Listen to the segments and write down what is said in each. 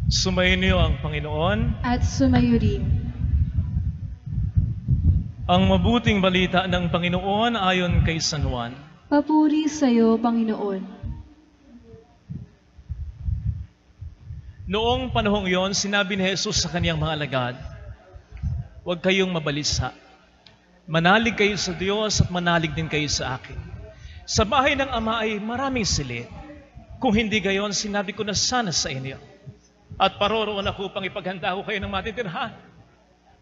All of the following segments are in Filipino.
Sumainyo ang Panginoon. At sumayo rin. Ang mabuting balita ng Panginoon ayon kay San Juan. Papuri sa iyo, Panginoon. Noong panahong yon, sinabi ni Jesus sa kaniyang mga alagad, "Huwag kayong mabalisa. Manalig kayo sa Diyos at manalig din kayo sa akin. Sa bahay ng Ama ay maraming silid. Kung hindi gayon, sinabi ko na sana sa inyo. At paroroon ako pang ipaghanda ko kayo ng matitirhan.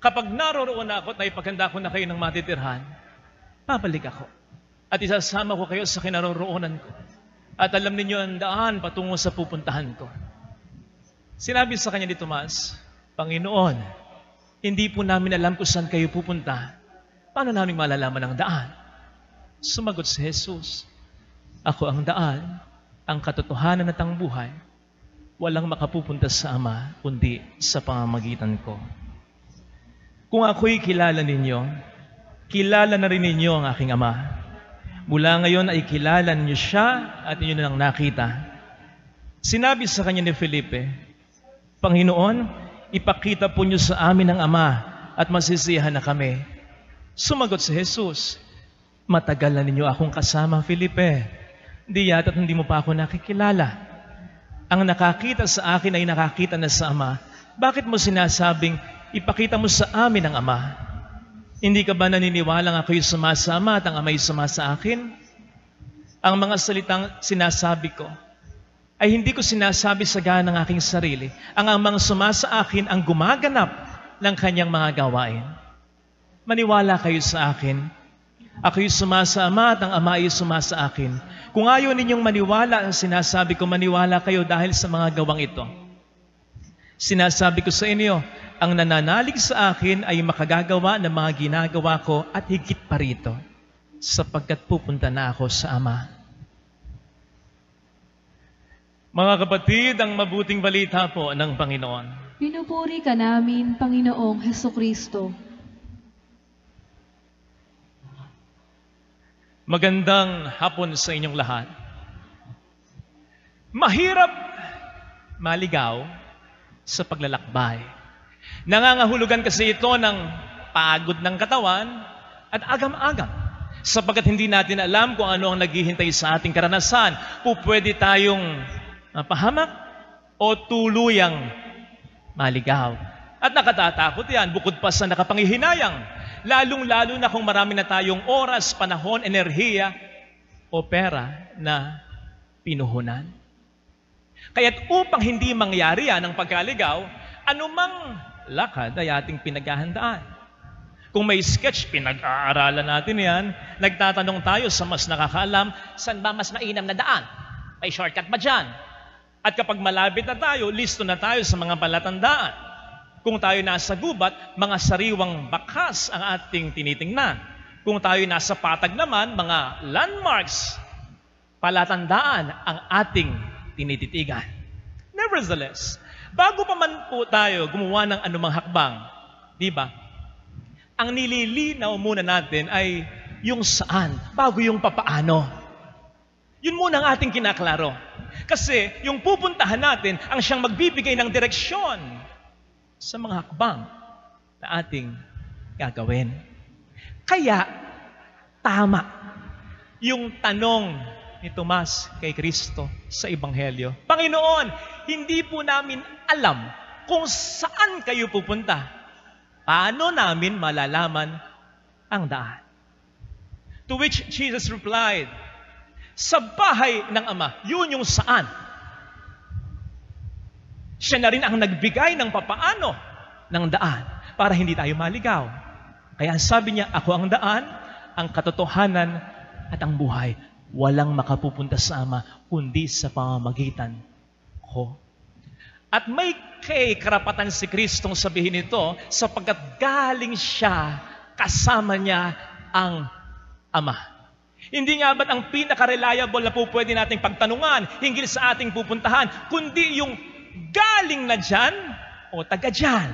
Kapag naroroon ako at naipaghanda ko na kayo ng matitirhan, babalik ako. At isasama ko kayo sa kinaroroonan ko. At alam ninyo ang daan patungo sa pupuntahan ko." Sinabi sa kanya ni Tomas, "Panginoon, hindi po namin alam kung saan kayo pupunta. Paano namin malalaman ang daan?" Sumagot si Jesus, "Ako ang daan, ang katotohanan at ang buhay. Walang makapupunta sa Ama kundi sa pamamagitan ko. Kung ako'y kilala ninyo, kilala na rin ninyo ang aking Ama. Mula ngayon ay kilala ninyo siya at inyo na lang nakita." Sinabi sa kanya ni Felipe, "Panginoon, ipakita po niyo sa amin ang Ama at masisiyahan na kami." Sumagot si Jesus, "Matagal na ninyo akong kasama, Felipe. Di yata't hindi mo pa ako nakikilala. Ang nakakita sa akin ay nakakita na sa Ama. Bakit mo sinasabing, ipakita mo sa amin ang Ama? Hindi ka ba naniniwalang ako'y sumasama at ang Ama'y suma sa akin? Ang mga salitang sinasabi ko ay hindi ko sinasabi sa gana ng aking sarili. Ang Amang suma sa akin ang gumaganap ng kanyang mga gawain. Maniwala kayo sa akin. Ako'y suma sa Ama at ang Ama ay suma sa akin. Kung ayaw ninyong maniwala ang sinasabi ko, maniwala kayo dahil sa mga gawang ito. Sinasabi ko sa inyo, ang nananalig sa akin ay makagagawa ng mga ginagawa ko at higit pa rito, sapagkat pupunta na ako sa Ama." Mga kapatid, ang mabuting balita po ng Panginoon. Pinupuri ka namin, Panginoong Hesukristo. Magandang hapon sa inyong lahat. Mahirap maligaw sa paglalakbay. Nangangahulugan kasi ito ng pagod ng katawan at agam-agam. Sapagkat hindi natin alam kung ano ang naghihintay sa ating karanasan. Pupwede tayong mapahamak o tuluyang maligaw. At nakatatakot yan, bukod pa sa nakapangihinayang. Lalong-lalo na kung marami na tayong oras, panahon, enerhiya o pera na pinuhunan. Kaya't upang hindi mangyari yan ang pagkaligaw, anumang lakad ay ating pinaghahandaan. Kung may sketch, pinag-aaralan natin yan. Nagtatanong tayo sa mas nakakaalam, saan ba mas mainam na daan? May shortcut ba dyan? At kapag malapit na tayo, listo na tayo sa mga palatandaan. Kung tayo nasa gubat, mga sariwang bakas ang ating tinitingnan. Kung tayo nasa patag naman, mga landmarks, palatandaan ang ating tinititigan. Nevertheless, bago pa man po tayo gumawa ng anumang hakbang, di ba? Ang nililinaw muna natin ay yung saan, bago yung papaano. Yun muna ang ating kinaklaro. Kasi yung pupuntahan natin ang siyang magbibigay ng direksyon sa mga hakbang na ating gagawin. Kaya, tama yung tanong ni Tomas kay Kristo sa Ebanghelyo. "Panginoon, hindi po namin alam kung saan kayo pupunta. Paano namin malalaman ang daan?" To which Jesus replied, "Sa bahay ng Ama, yun yung saan. Siya na rin ang nagbigay ng papaano ng daan para hindi tayo maligaw. Kaya sabi niya, ako ang daan, ang katotohanan at ang buhay. Walang makapupunta sa Ama kundi sa pamamagitan ko." At may karapatan si Kristong sabihin ito sapagkat galing siya, kasama niya ang Ama. Hindi nga ba't ang pinaka-reliable na po pwede nating pagtanungan hinggil sa ating pupuntahan, kundi yung galing na dyan o taga dyan.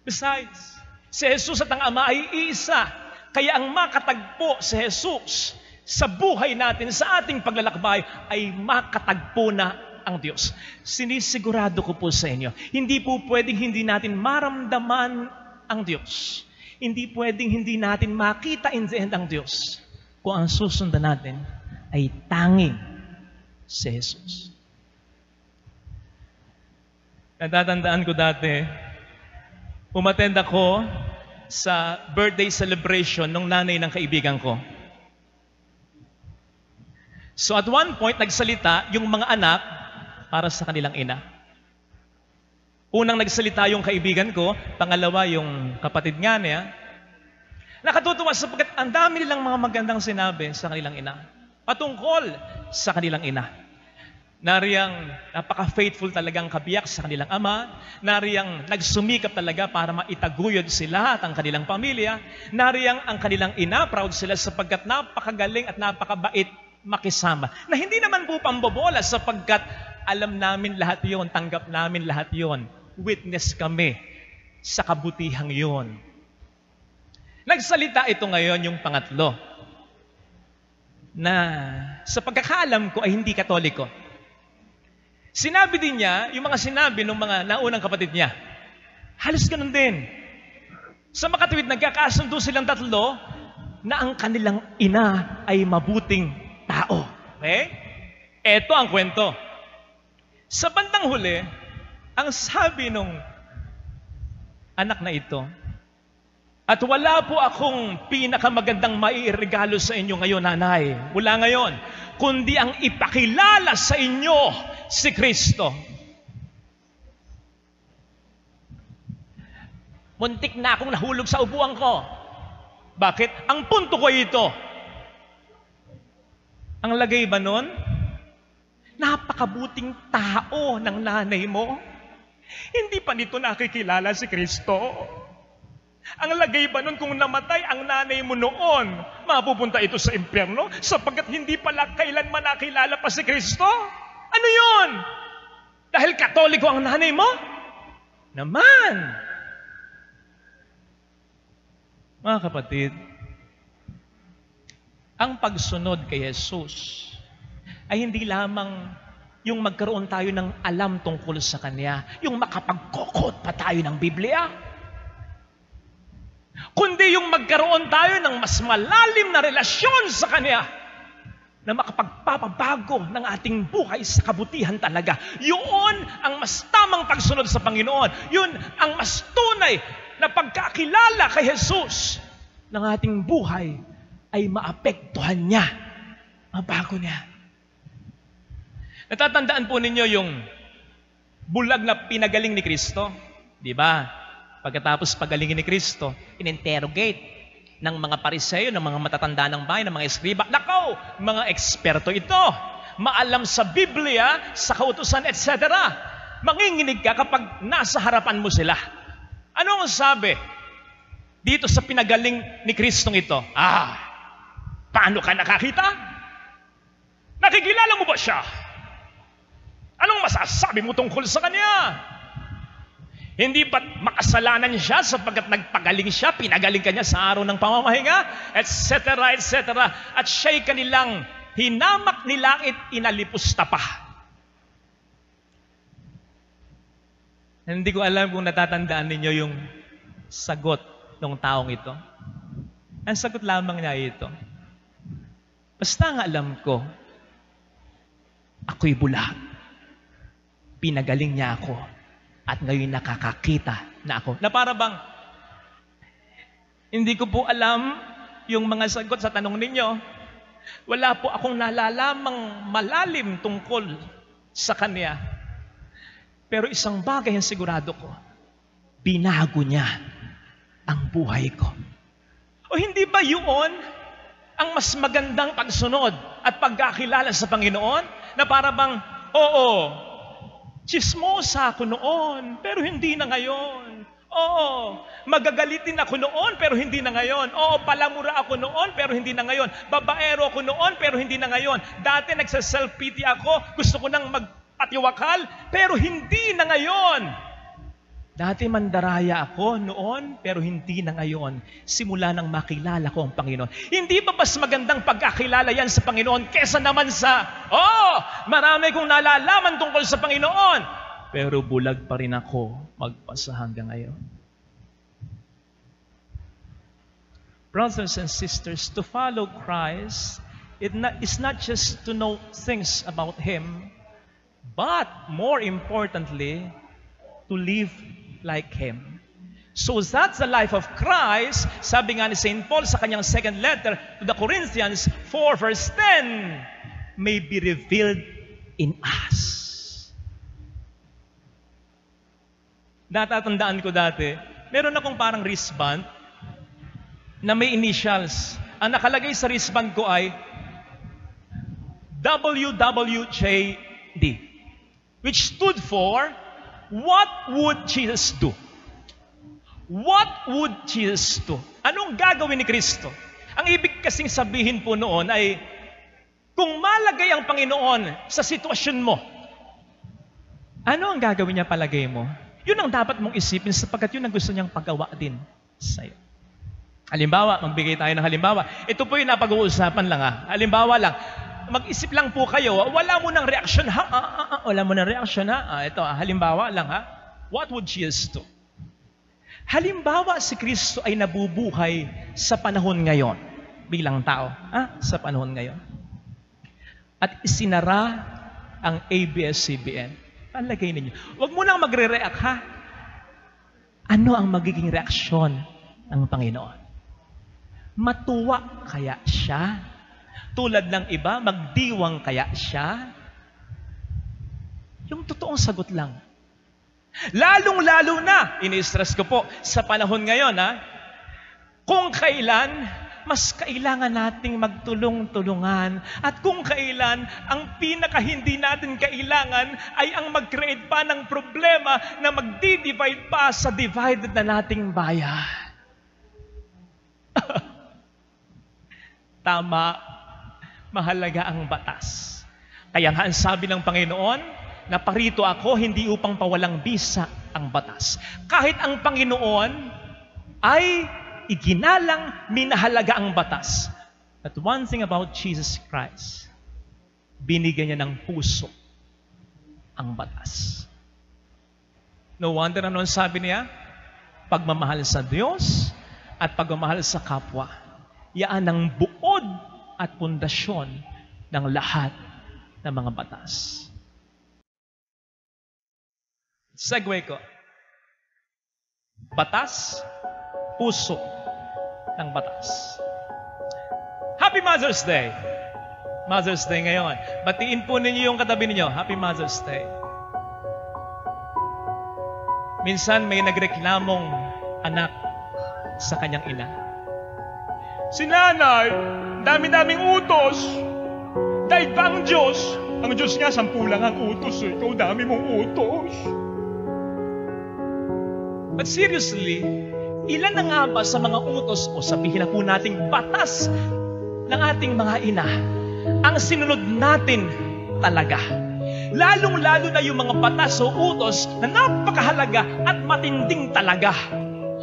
Besides, si Jesus at ang Ama ay iisa. Kaya ang makatagpo si Jesus sa buhay natin, sa ating paglalakbay, ay makatagpo na ang Diyos. Sinisigurado ko po sa inyo, hindi po pwedeng hindi natin maramdaman ang Diyos. Hindi pwedeng hindi natin makita in the end ang Diyos kung ang susundan natin ay tanging si Jesus. Natatandaan ko dati, umattend ako sa birthday celebration ng nanay ng kaibigan ko. So at one point, nagsalita yung mga anak para sa kanilang ina. Unang nagsalita yung kaibigan ko, pangalawa yung kapatid nga niya. Nakatutuwa sapagkat ang dami nilang mga magandang sinabi sa kanilang ina. Patungkol sa kanilang ina. Nariyang napaka-faithful talagang kabiyak sa kanilang ama. Nariyang nagsumikap talaga para maitaguyod sila at ang kanilang pamilya. Nariyang ang kanilang ina, proud sila sapagkat napakagaling at napakabait makisama. Na hindi naman po pambobola sapagkat alam namin lahat yon, tanggap namin lahat yon. Witness kami sa kabutihang yon. Nagsalita ito ngayon yung pangatlo na sa pagkakaalam ko ay hindi Katoliko. Sinabi din niya yung mga sinabi ng mga naunang kapatid niya. Halos ganun din. Sa makatuwid, nagkakasundo silang tatlo na ang kanilang ina ay mabuting tao. Okay? Ito ang kwento. Sa bandang huli, ang sabi nung anak na ito, at wala po akong pinakamagandang mairegalo sa inyo ngayon, nanay. Wala ngayon. Kundi ang ipakilala sa inyo si Kristo. Muntik na akong nahulog sa upuan ko. Bakit? Ang punto ko ito. Ang lagay ba nun? Napakabuting tao ng nanay mo. Hindi pa nito nakikilala si Kristo. Ang lagay ba nun kung namatay ang nanay mo noon, mapupunta ito sa impyerno sapagkat hindi pala kailanman nakilala pa si Kristo? Ano yun? Dahil Katoliko ang nanay mo? Naman! Mga kapatid, ang pagsunod kay Jesus ay hindi lamang yung magkaroon tayo ng alam tungkol sa Kanya, yung makapagkokot pa tayo ng Biblia, kundi yung magkaroon tayo ng mas malalim na relasyon sa Kanya na makapagpapabago ng ating buhay sa kabutihan talaga. Yun ang mas tamang pagsunod sa Panginoon. Yun ang mas tunay na pagkakilala kay Jesus ng ating buhay ay maapektuhan niya, mabago niya. Natatandaan po ninyo yung bulag na pinagaling ni Kristo? Di ba? Pagkatapos pagalingin ni Kristo, in-interrogate ng mga Pariseo, ng mga matatanda ng bayan, ng mga eskriba. Nakaw, mga eksperto ito. Maalam sa Biblia, sa kautusan, etc. Manginginig ka kapag nasa harapan mo sila. Ano ang sabi dito sa pinagaling ni Kristong ito? Paano ka nakakita? Nakikilala mo ba siya? Anong masasabi mo tungkol sa Kanya? Hindi ba't makasalanan siya sapagkat nagpagaling siya, pinagaling kanya sa araw ng pamamahinga, etc., etc. At siya'y kanilang hinamak ni langit, inalipusta pa. Hindi ko alam kung natatandaan ninyo yung sagot ng taong ito. Ang sagot lamang niya ito. Basta nga alam ko, ako'y bulag. Pinagaling niya ako. At ngayon nakakakita na ako. Na para bang, hindi ko po alam yung mga sagot sa tanong ninyo. Wala po akong nalalamang malalim tungkol sa Kanya. Pero isang bagay ang sigurado ko, binago niya ang buhay ko. O hindi ba yun ang mas magandang pagsunod at pagkakilala sa Panginoon? Na para bang, oo, chismosa ako noon, pero hindi na ngayon. Oo, magagalitin ako noon, pero hindi na ngayon. Oo, palamura ako noon, pero hindi na ngayon. Babaero ako noon, pero hindi na ngayon. Dati nagsa-self-pity ako, gusto ko nang magpatiwakal, pero hindi na ngayon. Dati mandaraya ako noon, pero hindi na ngayon. Simula nang makilala ko ang Panginoon. Hindi ba mas magandang pagkakilala yan sa Panginoon kesa naman sa, marami kong nalalaman tungkol sa Panginoon. Pero bulag pa rin ako magpasa hanggang ngayon. Brothers and sisters, to follow Christ is not just to know things about Him, but more importantly, to live like Him. So that's the life of Christ. Sabi nga ni St. Paul sa kanyang second letter to the Corinthians 4 verse 10, may be revealed in us. Natatandaan ko dati, meron akong parang wristband na may initials. Ang nakalagay sa wristband ko ay WWJD, which stood for What would Jesus do? What would Jesus do? Anong gagawin ni Kristo? Ang ibig kasing sabihin po noon ay, kung malagay ang Panginoon sa sitwasyon mo, ano ang gagawin niya palagay mo? Yun ang dapat mong isipin sapagkat yun ang gusto niyang pagawa din sa'yo. Halimbawa, magbigay tayo ng halimbawa. Ito po yung napag-uusapan lang Halimbawa lang, mag-isip lang po kayo, wala mo ng reaksyon wala mo ng reaksyon ito halimbawa lang What would Jesus do? Halimbawa si Kristo ay nabubuhay sa panahon ngayon bilang tao, sa panahon ngayon. At isinara ang ABS-CBN. Palagay ninyo. Huwag mo nang magre-react Ano ang magiging reaksyon ng Panginoon? Matuwa kaya siya? Tulad ng iba, magdiwang kaya siya? Yung totoong sagot lang. Lalong-lalo na, ini-stress ko po, sa panahon ngayon, kung kailan, mas kailangan nating magtulong-tulungan. At kung kailan, ang pinaka-hindi natin kailangan ay ang mag-create pa ng problema na magdi-divide pa sa divided na nating bayan. Tama. Mahalaga ang batas. Kaya nga ang sabi ng Panginoon, na parito ako hindi upang pawalang bisa ang batas. Kahit ang Panginoon ay iginalang, minahalaga ang batas. But one thing about Jesus Christ, binigyan niya ng puso ang batas. No wonder ano sabi niya? Pagmamahal sa Diyos at pagmamahal sa kapwa. Yaan ang buod at pundasyon ng lahat ng mga batas. Segue ko. Batas, puso ng batas. Happy Mother's Day! Mother's Day ngayon. Batiin po ninyo yung katabi ninyo. Happy Mother's Day. Minsan may nagreklamong anak sa kanyang ina. Si nanay, dami-daming utos. Dahil pa ang Diyos. Ang Diyos nga, 10 lang ang utos. Ikaw dami mong utos. But seriously, ilan na nga ba sa mga utos o sabihin na po nating batas ng ating mga ina ang sinunod natin talaga? Lalong-lalo na yung mga batas o utos na napakahalaga at matinding talaga.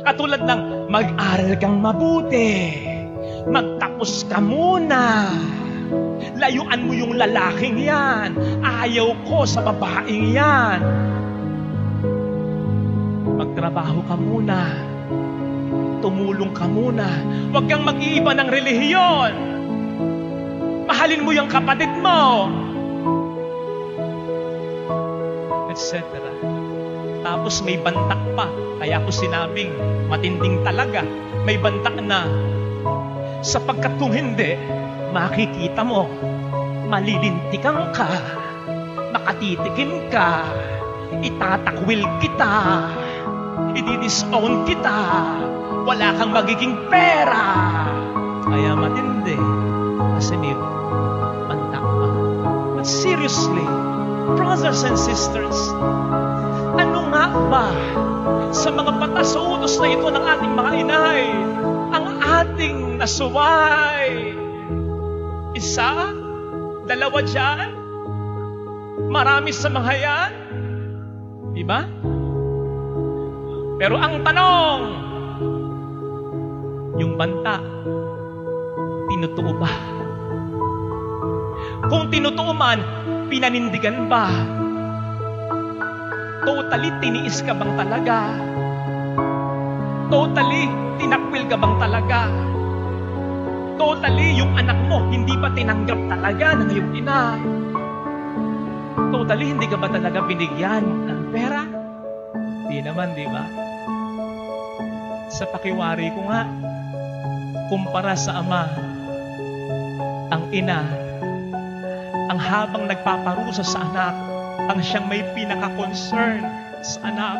Katulad ng mag-aral kang mabuti, magtapos ka muna, layuan mo yung lalaking yan, ayaw ko sa babaeng yan, magtrabaho ka muna, tumulong ka muna, huwag kang mag-iiba ng relihiyon, mahalin mo yung kapatid mo, etc. Tapos may bantak pa, kaya ko sinabing matinding talaga, may bantak na sapagkat kung hindi, makikita mo, malilintikan ka, makatitikim ka, itatakwil kita, i-disown kita, wala kang magiging pera. Kaya matindi, kasi may bantak pa. But seriously, brothers and sisters, ano nga ba sa mga batas o utos na ito ng ating mga inay ang ating nasuway? Isa? Dalawa dyan? Marami sa mga yan? Diba? Pero ang tanong, yung banta, tinutuo ba? Kung tinutuo man, pinanindigan ba? Totally tiniis ka bang talaga? Totally tinakwil ka bang talaga? Totally yung anak mo hindi ba tinanggap talaga ng iyong ina? Totally hindi ka ba talaga binigyan ng pera? Di naman, di ba? Sa pakiwari ko nga, kumpara sa ama, ang ina, ang habang nagpaparusa sa anak, ang siyang may pinaka-concern sa anak.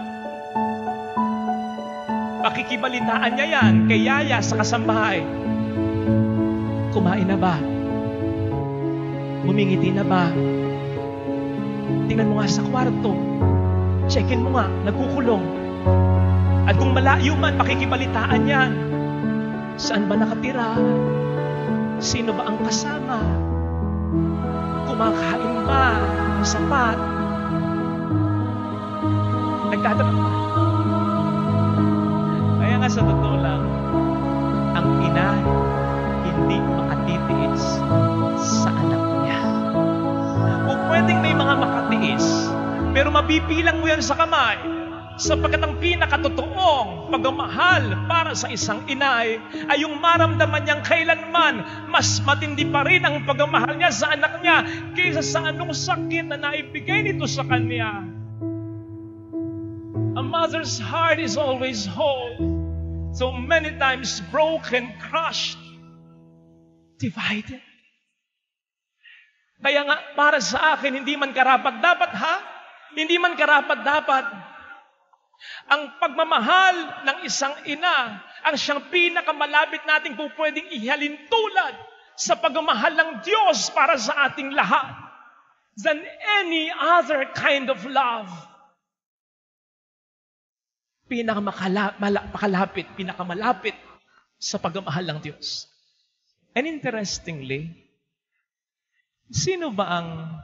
Pakikibalitaan niya yan kay yaya sa kasambahay. Kumain na ba? Humingiti na ba? Tingnan mo nga sa kwarto. Checkin mo nga, nagkukulong. At kung malayo man, pakikibalitaan yan. Saan ba nakatira? Sino ba ang kasama? Kumakain ba? Sapat? Nagtatanong ba? Kaya nga sa totoo lang, ang ina hindi makatitiis sa anak niya. Kung pwedeng may mga makatiis, pero mabibilang mo yan sa kamay, sapagkat ang pinakatotoong pagmamahal para sa isang inay ay yung maramdaman niyang kailanman mas matindi pa rin ang pagmamahal niya sa anak niya kaysa sa anong sakit na naibigay nito sa kanya. A mother's heart is always whole, so many times broken, crushed, divided. Kaya nga, para sa akin, hindi man karapat-dapat, Hindi man karapat-dapat. Ang pagmamahal ng isang ina, ang siyang pinakamalapit nating po pwedeng ihalin tulad sa pagmamahal ng Diyos para sa ating lahat than any other kind of love. Pinakamalapit sa pagmamahal ng Diyos. And interestingly, sino ba ang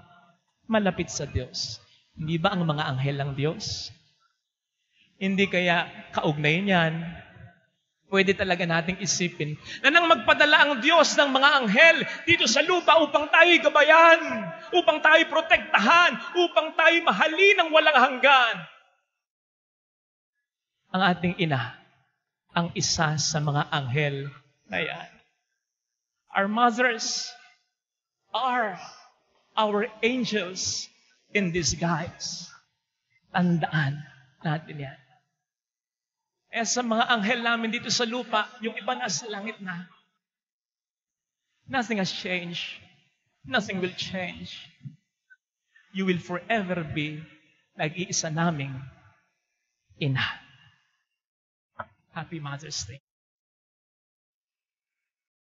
malapit sa Diyos? Hindi ba ang mga anghel ng Diyos? Hindi kaya kaugnay niyan, pwede talaga nating isipin na nang magpadala ang Diyos ng mga anghel dito sa lupa upang tayo'y gabayan, upang tayo'y protektahan, upang tayo'y mahalin ng walang hanggan. Ang ating ina, ang isa sa mga anghel na yan. Our mothers are our angels in disguise. Tandaan natin yan. Eh sa mga anghel namin dito sa lupa, yung iba nasa langit na. Nothing has changed. Nothing will change. You will forever be nag-iisa naming ina. Happy Mother's Day.